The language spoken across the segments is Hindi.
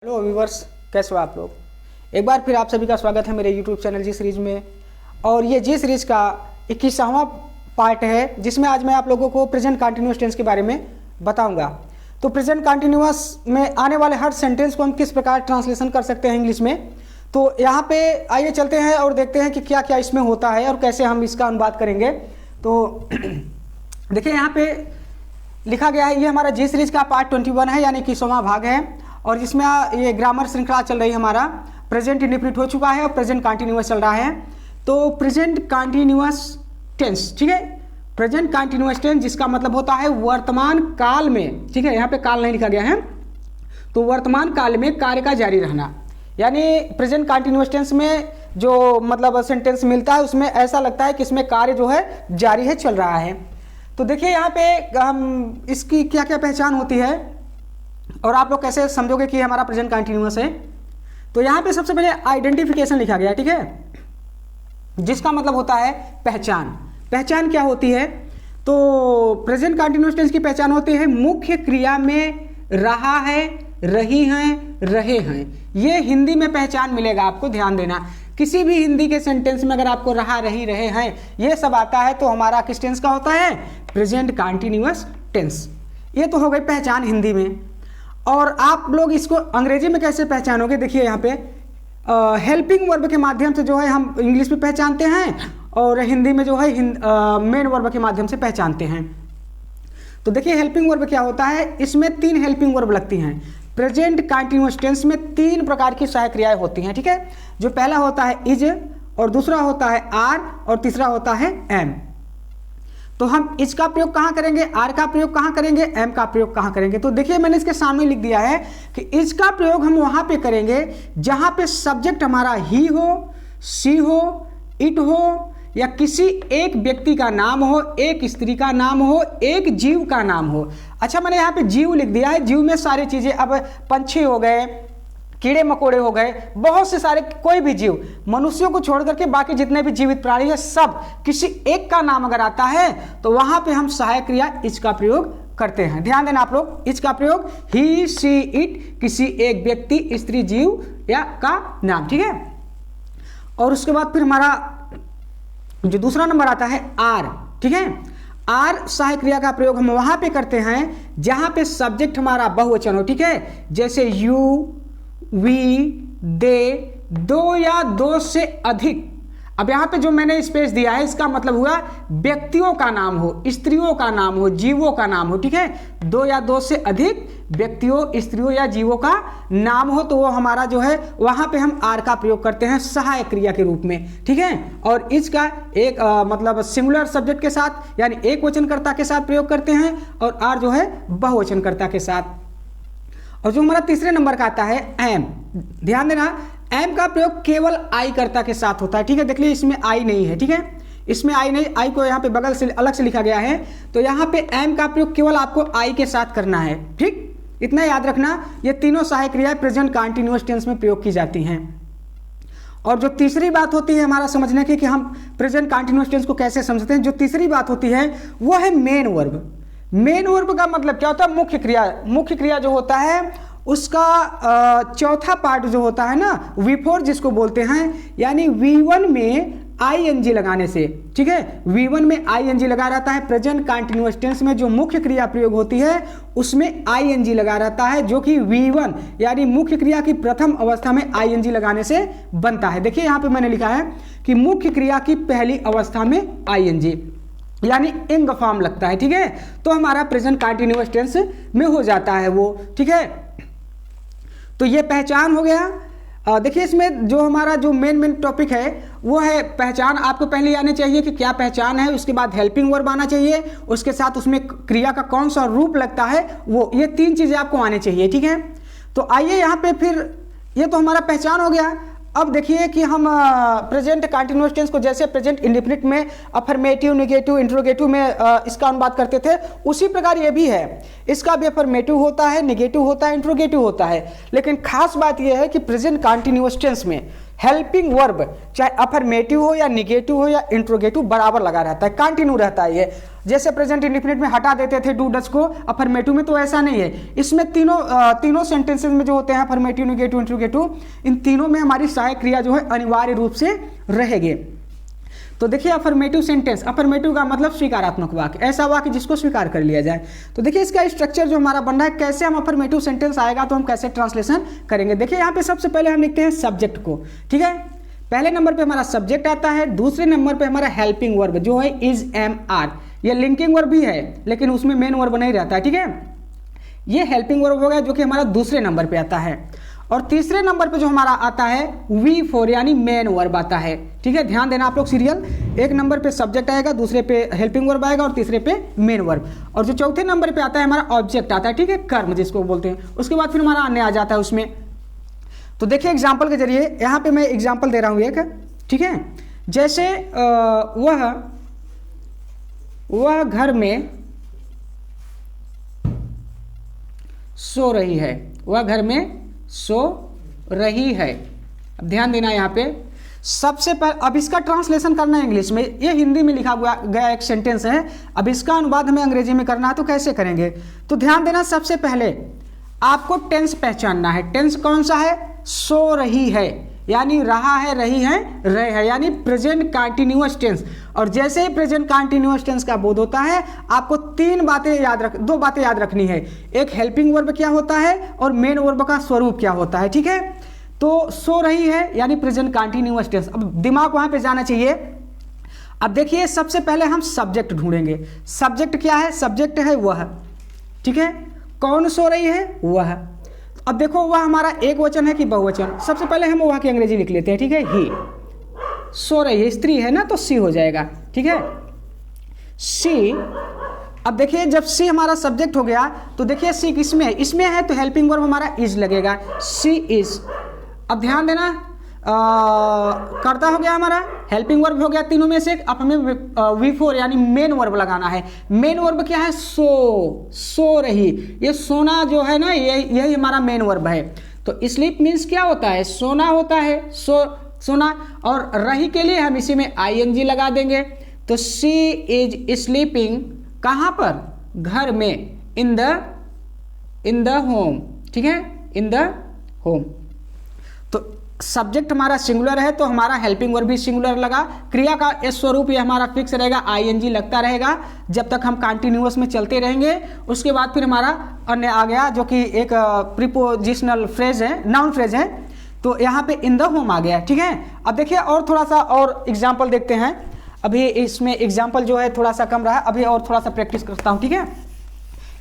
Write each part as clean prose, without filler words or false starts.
हेलो व्यूवर्स, कैसे हो आप लोग। एक बार फिर आप सभी का स्वागत है मेरे यूट्यूब चैनल जी सीरीज में। और ये जी सीरीज का 21वां पार्ट है, जिसमें आज मैं आप लोगों को प्रेजेंट कंटिन्यूअस टेंस के बारे में बताऊंगा। तो प्रेजेंट कंटिन्यूअस में आने वाले हर सेंटेंस को हम किस प्रकार ट्रांसलेशन कर सकते हैं इंग्लिश में। तो यहाँ पे आइए चलते हैं और देखते हैं कि क्या क्या इसमें होता है और कैसे हम इसका अनुवाद करेंगे। तो देखिए यहाँ पे लिखा गया है, ये हमारा जी सीरीज का पार्ट 21 है, यानी 21वां भाग है। और जिसमें ये ग्रामर श्रृंखला चल रही है, हमारा प्रेजेंट इंडेफिनिट हो चुका है और प्रेजेंट कंटिन्यूअस चल रहा है। तो प्रेजेंट कंटिन्यूअस टेंस, ठीक है, प्रेजेंट कंटिन्यूअस टेंस जिसका मतलब होता है वर्तमान काल में, ठीक है, यहाँ पे काल नहीं लिखा गया है, तो वर्तमान काल में कार्य का जारी रहना। यानी प्रेजेंट कंटिन्यूअस टेंस में जो मतलब सेंटेंस मिलता है उसमें ऐसा लगता है कि इसमें कार्य जो है जारी है, चल रहा है। तो देखिए यहाँ पे हम इसकी क्या क्या पहचान होती है और आप लोग कैसे समझोगे कि हमारा प्रेजेंट कंटिन्यूअस है। तो यहाँ पे सबसे पहले आइडेंटिफिकेशन लिखा गया, ठीक है, जिसका मतलब होता है पहचान। पहचान क्या होती है? तो प्रेजेंट कंटिन्यूअस टेंस की पहचान होती है मुख्य क्रिया में रहा है, रही हैं, रहे हैं। ये हिंदी में पहचान मिलेगा, आपको ध्यान देना। किसी भी हिंदी के सेंटेंस में अगर आपको रहा, रही, रहे हैं ये सब आता है तो हमारा किस टेंस का होता है? Present continuous tense. ये तो हो गई पहचान हिंदी में। और आप लोग इसको अंग्रेजी में कैसे पहचानोगे? देखिए यहाँ पे हेल्पिंग वर्ब के माध्यम से जो है हम इंग्लिश में पहचानते हैं और हिंदी में जो है मेन वर्ब के माध्यम से पहचानते हैं। तो देखिए हेल्पिंग वर्ब क्या होता है, इसमें 3 हेल्पिंग वर्ब लगती हैं। प्रेजेंट कंटिन्यूअस टेंस में 3 प्रकार की सहायक क्रियाएं होती हैं, ठीक है। जो पहला होता है इज, और दूसरा होता है आर, और तीसरा होता है एम। तो हम इज का प्रयोग कहाँ करेंगे, आर का प्रयोग कहाँ करेंगे, एम का प्रयोग कहाँ करेंगे? तो देखिए मैंने इसके सामने लिख दिया है कि इज का प्रयोग हम वहां पे करेंगे जहां पे सब्जेक्ट हमारा ही हो, सी हो, इट हो, या किसी एक व्यक्ति का नाम हो, एक स्त्री का नाम हो, एक जीव का नाम हो। अच्छा, मैंने यहाँ पे जीव लिख दिया है। जीव में सारी चीजें, अब पंछी हो गए, कीड़े मकोड़े हो गए, बहुत से सारे, कोई भी जीव, मनुष्यों को छोड़ करके बाकी जितने भी जीवित प्राणी है सब, किसी एक का नाम अगर आता है तो वहां पे हम सहायक क्रिया इज का प्रयोग करते हैं। ध्यान देना आप लोग, इज का प्रयोग ही, सी, इट, किसी एक व्यक्ति, स्त्री, जीव या का नाम, ठीक है। और उसके बाद फिर हमारा जो दूसरा नंबर आता है आर, ठीक है। आर सहायक क्रिया का प्रयोग हम वहां पे करते हैं जहां पे सब्जेक्ट हमारा बहुवचन हो, ठीक है। जैसे यू, वी, दे, 2 या 2 से अधिक। अब यहाँ पे जो मैंने स्पेस दिया है इसका मतलब हुआ व्यक्तियों का नाम हो, स्त्रियों का नाम हो, जीवों का नाम हो, ठीक है। 2 या 2 से अधिक व्यक्तियों, स्त्रियों या जीवों का नाम हो तो वो हमारा जो है वहां पे हम आर का प्रयोग करते हैं सहायक क्रिया के रूप में, ठीक है। और इसका एक मतलब सिंगुलर सब्जेक्ट के साथ यानी एक वचनकर्ता के साथ प्रयोग करते हैं और आर जो है बहुवचनकर्ता के साथ। और जो हमारा तीसरे नंबर का आता है एम, ध्यान देना, एम का प्रयोग केवल आई कर्ता के साथ होता है, ठीक है। देख लीजिए इसमें आई नहीं है, ठीक है, इसमें आई नहीं, आई को यहाँ पे बगल से अलग से लिखा गया है। तो यहाँ पे एम का प्रयोग केवल आपको आई के साथ करना है, ठीक, इतना याद रखना। ये तीनों सहायक क्रियाएं प्रेजेंट कंटिन्यूअस टेंस में प्रयोग की जाती हैं। और जो तीसरी बात होती है हमारा समझने की कि हम प्रेजेंट कंटिन्यूअस टेंस को कैसे समझते हैं, जो तीसरी बात होती है वो है मेन वर्ब। मेन वर्ब का मतलब क्या होता है? मुख्य क्रिया। मुख्य क्रिया जो होता है उसका चौथा पार्ट जो होता है ना, V4 जिसको बोलते हैं, यानी V1 में ING लगाने से, ठीक है, V1 में ING लगा रहता है। प्रेजेंट कंटिन्यूअस टेंस में जो मुख्य क्रिया प्रयोग होती है उसमें ING लगा रहता है, जो कि V1 यानी मुख्य क्रिया की प्रथम अवस्था में ING लगाने से बनता है। देखिए यहाँ पे मैंने लिखा है कि मुख्य क्रिया की पहली अवस्था में ING यानी इंग फॉर्म लगता है, ठीक है, तो हमारा प्रेजेंट कंटिन्यूअस टेंस में हो जाता है वो, ठीक है। तो ये पहचान हो गया। देखिए इसमें जो हमारा जो मेन टॉपिक है वो है पहचान। आपको पहले आने चाहिए कि क्या पहचान है, उसके बाद हेल्पिंग वर्ब आना चाहिए, उसके साथ उसमें क्रिया का कौन सा रूप लगता है वो, ये 3 चीजें आपको आने चाहिए, ठीक है। तो आइए यहाँ पे फिर, ये तो हमारा पहचान हो गया। अब देखिए कि हम प्रेजेंट कंटिन्यूअस टेंस को जैसे प्रेजेंट इंडेफिनिट में अफर्मेटिव, नेगेटिव, इंट्रोगेटिव में इसका अनुवाद करते थे, उसी प्रकार ये भी है। इसका भी अफर्मेटिव होता है, नेगेटिव होता है, इंट्रोगेटिव होता है। लेकिन खास बात यह है कि प्रेजेंट कंटिन्यूअस टेंस में हेल्पिंग वर्ब चाहे अफर्मेटिव हो या निगेटिव हो या इंट्रोगेटिव बराबर लगा रहता है, कंटिन्यू रहता है ये। जैसे प्रेजेंट इंडेफिनिट में हटा देते थे डू डज को, अफर्मेटिव में तो ऐसा नहीं है। इसमें तीनों सेंटेंसेस में जो होते हैं अफर्मेटिव, निगेटिव, इंट्रोगेटिव, इन तीनों में हमारी सहायक क्रिया जो है अनिवार्य रूप से रहेगी। तो देखिए अफर्मेटिव सेंटेंस, अफर्मेटिव का मतलब स्वीकारात्मक वाक्य, ऐसा वाक्य जिसको स्वीकार कर लिया जाए। तो देखिए इसका स्ट्रक्चर जो हमारा बन रहा है, कैसे हम अफर्मेटिव सेंटेंस आएगा तो हम कैसे ट्रांसलेशन करेंगे। देखिए यहाँ पे सबसे पहले हम लिखते हैं सब्जेक्ट को, ठीक है। पहले नंबर पे हमारा सब्जेक्ट आता है, दूसरे नंबर पे हमारा हेल्पिंग वर्ब जो है इज, एम, आर। ये लिंकिंग वर्ब भी है लेकिन उसमें मेन वर्ब नहीं रहता है, ठीक है। ये हेल्पिंग वर्ब हो गया जो कि हमारा दूसरे नंबर पे आता है। और तीसरे नंबर पे जो हमारा आता है वी फोर यानी मेन वर्ब आता है, ठीक है। ध्यान देना आप लोग सीरियल, एक नंबर पे सब्जेक्ट आएगा, दूसरे पे हेल्पिंग वर्ब आएगा और तीसरे पे मेन वर्ब। और जो चौथे नंबर पे आता है हमारा ऑब्जेक्ट आता है, ठीक है, कर्म जिसको बोलते हैं। उसके बाद फिर हमारा अन्य आ जाता है उसमें। तो देखिए एग्जाम्पल के जरिए यहाँ पे मैं एग्जाम्पल दे रहा हूँ एक, ठीक है। जैसे वह घर में सो रही है, वह घर में सो रही है। अब ध्यान देना यहाँ पे सबसे पहले, अब इसका ट्रांसलेशन करना है इंग्लिश में, ये हिंदी में लिखा गया एक सेंटेंस है, अब इसका अनुवाद हमें अंग्रेजी में करना है तो कैसे करेंगे। तो ध्यान देना सबसे पहले आपको टेंस पहचानना है। टेंस कौन सा है, सो रही है यानी रहा है, रही है, रहे है, यानी प्रेजेंट कंटिन्यूअस टेंस। और जैसे ही प्रेजेंट कंटिन्यूअस टेंस का बोध होता है आपको दो बातें याद रखनी है। एक हेल्पिंग वर्ब क्या होता है और मेन वर्ब का स्वरूप क्या होता है, ठीक है। तो सो रही है यानी प्रेजेंट कंटिन्यूअस टेंस। अब दिमाग वहां पे जाना चाहिए। अब देखिए सबसे पहले हम सब्जेक्ट ढूंढेंगे। सब्जेक्ट क्या है, सब्जेक्ट है वह, ठीक है। कौन सो रही है, वह। अब देखो वह हमारा एक वचन है कि बहुवचन। सबसे पहले हम वह की अंग्रेजी लिख लेते हैं, ठीक है। ही सो रही है, स्त्री है ना तो सी हो जाएगा, ठीक है, सी। अब देखिए जब सी हमारा सब्जेक्ट हो गया तो देखिए सी किसमें है, इसमें है तो हेल्पिंग वर्ब हमारा इज लगेगा, सी इज। अब ध्यान देना कर्ता हो गया हमारा, हेल्पिंग वर्ब हो गया तीनों में से, अब हमें वी फोर यानी मेन वर्ब लगाना है। मेन वर्ब क्या है, सो रही। ये सोना जो है ना यही हमारा मेन वर्ब है। तो स्लीप मीन्स क्या होता है, सोना होता है, सोना। और रही के लिए हम इसी में आईएनजी लगा देंगे। तो शी इज स्लीपिंग कहाँ पर, घर में, इन द होम, ठीक है, इन द होम। तो सब्जेक्ट हमारा सिंगुलर है तो हमारा हेल्पिंग वर्ब भी सिंगुलर लगा। क्रिया का स्वरूप ये हमारा फिक्स रहेगा, आईएनजी लगता रहेगा जब तक हम कंटिन्यूअस में चलते रहेंगे। उसके बाद फिर हमारा अन्य आ गया जो कि एक प्रीपोजिशनल फ्रेज है, नाउन फ्रेज है। तो यहाँ पे इन द होम आ गया, ठीक है। अब देखिए और थोड़ा सा और एग्जाम्पल देखते हैं। अभी इसमें एग्जाम्पल जो है थोड़ा सा कम रहा है, अभी और थोड़ा सा प्रैक्टिस करता हूँ, ठीक है।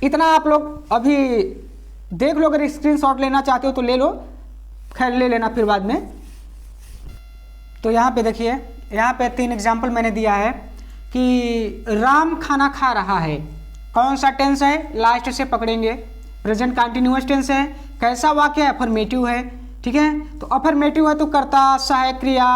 इतना आप लोग अभी देख लो, अगर स्क्रीनशॉट लेना चाहते हो तो ले लो, खैर ले लेना फिर बाद में। तो यहाँ पे देखिए, यहाँ पे 3 एग्जाम्पल मैंने दिया है कि राम खाना खा रहा है। कौन सा टेंस है, लास्ट से पकड़ेंगे, प्रेजेंट कंटिन्यूअस टेंस है। कैसा वाक्य है, अफर्मेटिव है, ठीक है। तो अफर्मेटिव है तो कर्ता, सहायक क्रिया,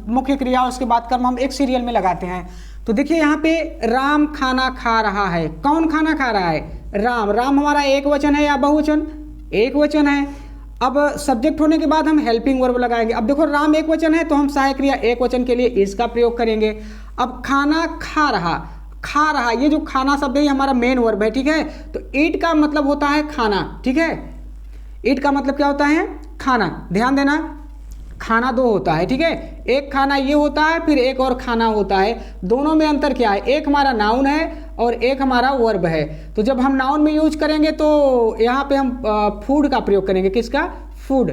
मुख्य क्रिया, उसके बाद कर्म हम एक सीरियल में लगाते हैं। तो देखिए यहाँ पे राम खाना खा रहा है। कौन खाना खा रहा है, राम। राम हमारा एक वचन है या बहुवचन, एक वचन है। अब सब्जेक्ट होने के बाद हम हेल्पिंग वर्ब लगाएंगे। अब देखो राम एक वचन है तो हम सहायक क्रिया एक वचन के लिए इसका प्रयोग करेंगे। अब खाना खा रहा, ये जो खाना शब्द है ये हमारा मेन वर्ब है, ठीक है। तो ईट का मतलब होता है खाना, ठीक है। ईट का मतलब क्या होता है, खाना। ध्यान देना खाना 2 होता है, ठीक है। एक खाना ये होता है, फिर एक और खाना होता है। दोनों में अंतर क्या है, एक हमारा नाउन है और एक हमारा वर्ब है। तो जब हम नाउन में यूज करेंगे तो यहाँ पे हम फूड का प्रयोग करेंगे। किसका, फूड,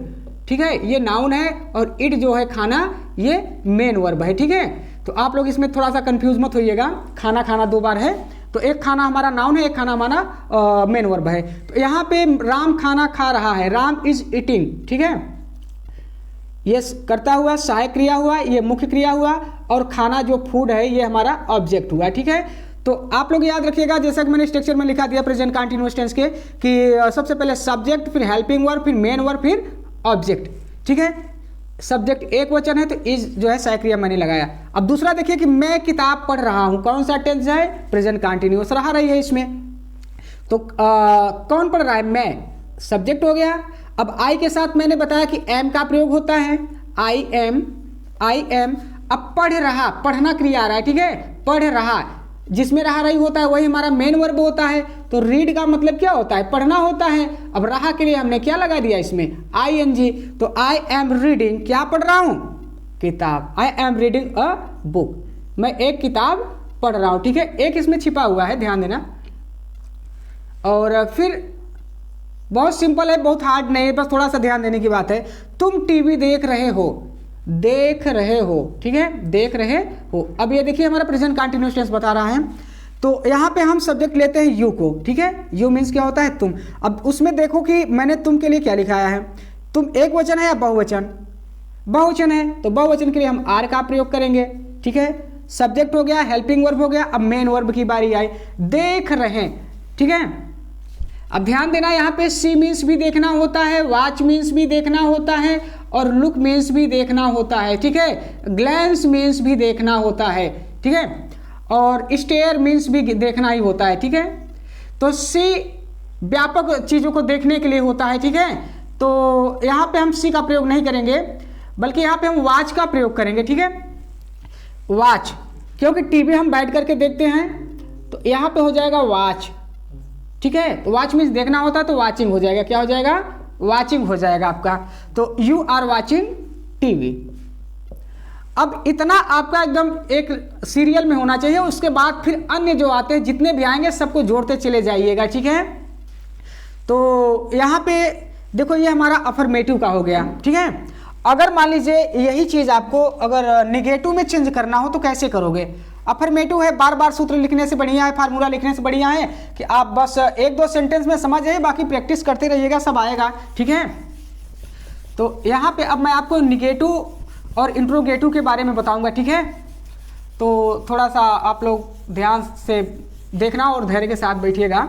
ठीक है, ये नाउन है। और इट जो है खाना, ये मेन वर्ब है, ठीक है। तो आप लोग इसमें थोड़ा सा कंफ्यूज मत होइएगा, खाना 2 बार है। तो एक खाना हमारा नाउन है, एक खाना हमारा मेन वर्ब है। तो यहाँ पे राम खाना खा रहा है, राम इज ईटिंग, ठीक है। ये करता हुआ सहायक क्रिया हुआ, ये मुख्य क्रिया हुआ, और खाना जो फूड है ये हमारा ऑब्जेक्ट हुआ, ठीक है। तो आप लोग याद रखिएगा, जैसा कि मैंने स्ट्रक्चर में लिखा दिया प्रेजेंट कंटीन्यूअस टेंस के, कि सबसे पहले सब्जेक्ट, फिर हेल्पिंग वर्ब, फिर मेन वर्ब, फिर ऑब्जेक्ट, ठीक है। सब्जेक्ट एक वचन है तो इज जो है सहायक क्रिया मैंने लगाया। अब दूसरा देखिए कि मैं किताब पढ़ रहा हूं। कौन सा टेंस है, प्रेजेंट कंटीन्यूअस रहा रही है इसमें। तो कौन पढ़ रहा है, मैं, सब्जेक्ट हो गया। अब आई के साथ मैंने बताया कि एम का प्रयोग होता है। आई एम, अब पढ़ रहा, पढ़ना क्रिया आ रहा है, ठीक है, पढ़ रहा, जिसमें रहा रही होता है वही हमारा मेन वर्ब होता है। तो रीड का मतलब क्या होता है, पढ़ना होता है। अब रहा के लिए हमने क्या लगा दिया इसमें, ING। तो आई एम रीडिंग, क्या पढ़ रहा हूं, किताब। I am reading a book, मैं एक किताब पढ़ रहा हूं, ठीक है। एक इसमें छिपा हुआ है, ध्यान देना। और फिर बहुत सिंपल है, बहुत हार्ड नहीं है, बस थोड़ा सा ध्यान देने की बात है। तुम टीवी देख रहे हो, देख रहे हो, ठीक है, देख रहे हो। अब ये देखिए हमारा प्रेजेंट कंटिन्यूअस टेंस बता रहा है। तो यहाँ पे हम सब्जेक्ट लेते हैं यू को, ठीक है। यू मीन्स क्या होता है, तुम। अब उसमें देखो कि मैंने तुम के लिए क्या लिखाया है, तुम एक वचन है या बहुवचन, बहुवचन है, तो बहुवचन के लिए हम आर का प्रयोग करेंगे, ठीक है। सब्जेक्ट हो गया, हेल्पिंग वर्ब हो गया, अब मेन वर्ब की बारी आई, देख रहे, ठीक है। अब ध्यान देना, यहाँ पे सी मीन्स भी देखना होता है, वॉच मीन्स भी देखना होता है, और लुक मीन्स भी देखना होता है, ठीक है। ग्लैंस मीन्स भी देखना होता है, ठीक है, और स्टेयर मीन्स भी देखना ही होता है, ठीक है। तो सी व्यापक चीजों को देखने के लिए होता है, ठीक है। तो यहाँ पे हम सी का प्रयोग नहीं करेंगे, बल्कि यहाँ पे हम वॉच का प्रयोग करेंगे, ठीक है। वॉच, क्योंकि टीवी हम बैठ करके देखते हैं, तो यहाँ पे हो जाएगा वॉच, ठीक है। तो वॉच मीन्स देखना होता है, तो वॉचिंग हो जाएगा, क्या हो जाएगा, वॉचिंग हो जाएगा आपका। तो यू आर वॉचिंग टीवी। अब इतना आपका एकदम एक सीरियल में होना चाहिए, उसके बाद फिर अन्य जो आते हैं जितने भी आएंगे सबको जोड़ते चले जाइएगा, ठीक है। तो यहाँ पे देखो ये हमारा अफर्मेटिव का हो गया, ठीक है। अगर मान लीजिए यही चीज आपको अगर निगेटिव में चेंज करना हो तो कैसे करोगे। अफर्मेटिव है, बार बार सूत्र लिखने से बढ़िया है, फार्मूला लिखने से बढ़िया है कि आप बस एक दो सेंटेंस में समझ जाइए, बाकी प्रैक्टिस करते रहिएगा, सब आएगा, ठीक है। तो यहाँ पे अब मैं आपको निगेटिव और इंट्रोगेटिव के बारे में बताऊंगा, ठीक है। तो थोड़ा सा आप लोग ध्यान से देखना और धैर्य के साथ बैठिएगा।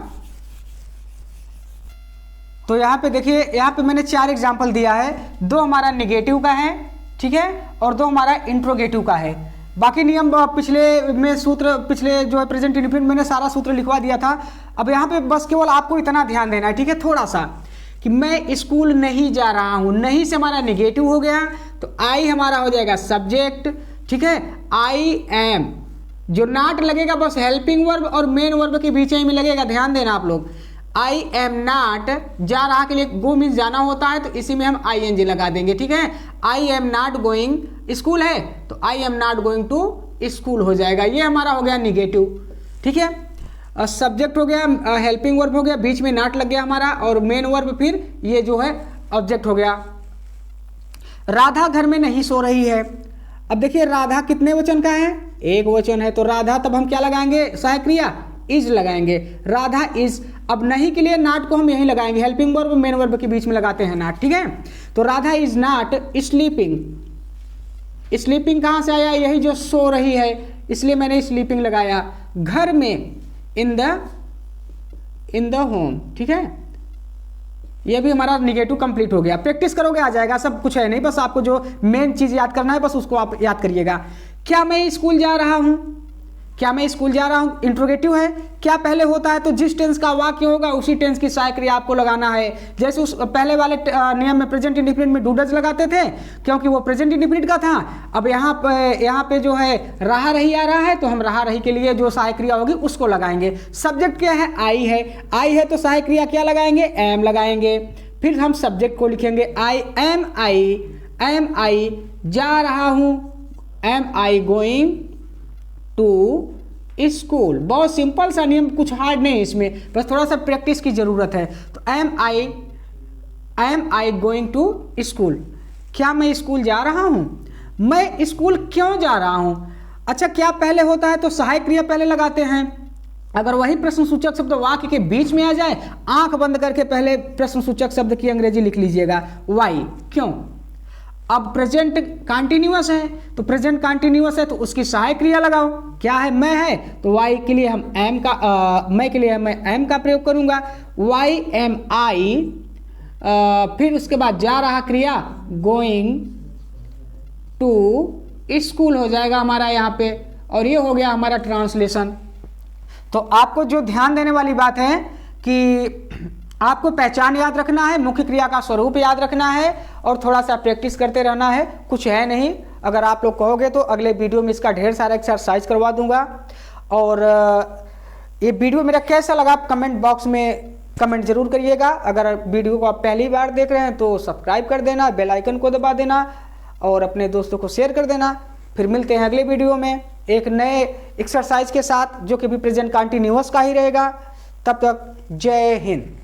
तो यहाँ पे देखिए, यहाँ पे मैंने 4 एग्जाम्पल दिया है, 2 हमारा निगेटिव का है, ठीक है, और 2 हमारा इंट्रोगेटिव का है। बाकी नियम पिछले में सूत्र, पिछले जो है प्रेजेंट इंडेफिनिट मैंने सारा सूत्र लिखवा दिया था। अब यहाँ पे बस केवल आपको इतना ध्यान देना है, ठीक है, थोड़ा सा, कि मैं स्कूल नहीं जा रहा हूँ। नहीं से हमारा निगेटिव हो गया, तो आई हमारा हो जाएगा सब्जेक्ट, ठीक है। आई एम, जो नॉट लगेगा बस हेल्पिंग वर्ब और मेन वर्ब के बीच में लगेगा, ध्यान देना आप लोग। आई एम नॉट, जा रहा के लिए गो मीन्स जाना होता है, तो इसी में हम ING लगा देंगे, ठीक है। I am not going, school है तो I am not going to school हो जाएगा, ये हमारा हो गया निगेटिव, ठीक है। सब्जेक्ट हो गया, हेल्पिंग वर्ब हो गया, बीच में नॉट लग गया हमारा, और मेन वर्ब फिर ये जो है ऑब्जेक्ट हो गया। राधा घर में नहीं सो रही है। अब देखिए राधा कितने वचन का है, एक वचन है, तो राधा तब हम क्या लगाएंगे, सहायक क्रिया इज लगाएंगे, राधा इज। अब नहीं के लिए नॉट को हम यहीं लगाएंगे, हेल्पिंग वर्ब मेन वर्ब के बीच में लगाते हैं नॉट, ठीक है। तो Radha is not sleeping. Sleeping कहां से आया, यही जो सो रही है, इसलिए मैंने स्लीपिंग लगाया। घर में, इन द होम, ठीक है। ये भी हमारा निगेटिव कंप्लीट हो गया। प्रैक्टिस करोगे आ जाएगा, सब कुछ है नहीं, बस आपको जो मेन चीज याद करना है बस उसको आप याद करिएगा। क्या मैं स्कूल जा रहा हूं, क्या मैं स्कूल जा रहा हूं, इंट्रोगेटिव है। क्या पहले होता है, तो जिस टेंस का वाक्य होगा उसी टेंस की सहायक क्रिया आपको लगाना है। जैसे उस पहले वाले नियम में प्रेजेंट इंडेफिनिट में डूडज लगाते थे, क्योंकि वो प्रेजेंट इंडेफिनिट का था। अब यहाँ पे जो है रहा रही आ रहा है, तो हम रहा रही के लिए जो सहायक क्रिया होगी उसको लगाएंगे। सब्जेक्ट क्या है, आई है, आई है तो सहायक क्रिया क्या लगाएंगे, एम लगाएंगे। फिर हम सब्जेक्ट को लिखेंगे आई एम आई जा रहा हूं, am I going to school. बहुत सिंपल सा नियम, कुछ हार्ड नहीं इसमें, बस थोड़ा सा प्रैक्टिस की जरूरत है। तो am I going to school, क्या मैं स्कूल जा रहा हूं, मैं स्कूल क्यों जा रहा हूं। अच्छा, क्या पहले होता है, तो सहायक क्रिया पहले लगाते हैं। अगर वही प्रश्न सूचक शब्द वाक्य के बीच में आ जाए, आंख बंद करके पहले प्रश्न सूचक शब्द की अंग्रेजी लिख लीजिएगा, वाई, क्यों। अब प्रेजेंट कंटिन्यूअस है, तो प्रेजेंट कंटिन्यूअस है तो उसकी सहायक क्रिया लगाओ। क्या है, मैं है, तो वाई के लिए हम एम का, मैं के लिए मैं एम का प्रयोग करूंगा, वाई एम आई। फिर उसके बाद जा रहा क्रिया गोइंग टू स्कूल हो जाएगा हमारा यहाँ पे, और ये हो गया हमारा ट्रांसलेशन। तो आपको जो ध्यान देने वाली बात है कि आपको पहचान याद रखना है, मुख्य क्रिया का स्वरूप याद रखना है और थोड़ा सा प्रैक्टिस करते रहना है। कुछ है नहीं, अगर आप लोग कहोगे तो अगले वीडियो में इसका ढेर सारा एक्सरसाइज करवा दूंगा। और ये वीडियो मेरा कैसा लगा आप कमेंट बॉक्स में कमेंट जरूर करिएगा। अगर वीडियो को आप पहली बार देख रहे हैं तो सब्सक्राइब कर देना, बेल आइकन को दबा देना और अपने दोस्तों को शेयर कर देना। फिर मिलते हैं अगले वीडियो में एक नए एक्सरसाइज के साथ, जो कि भी प्रेजेंट कंटिन्यूअस का ही रहेगा। तब तक जय हिंद।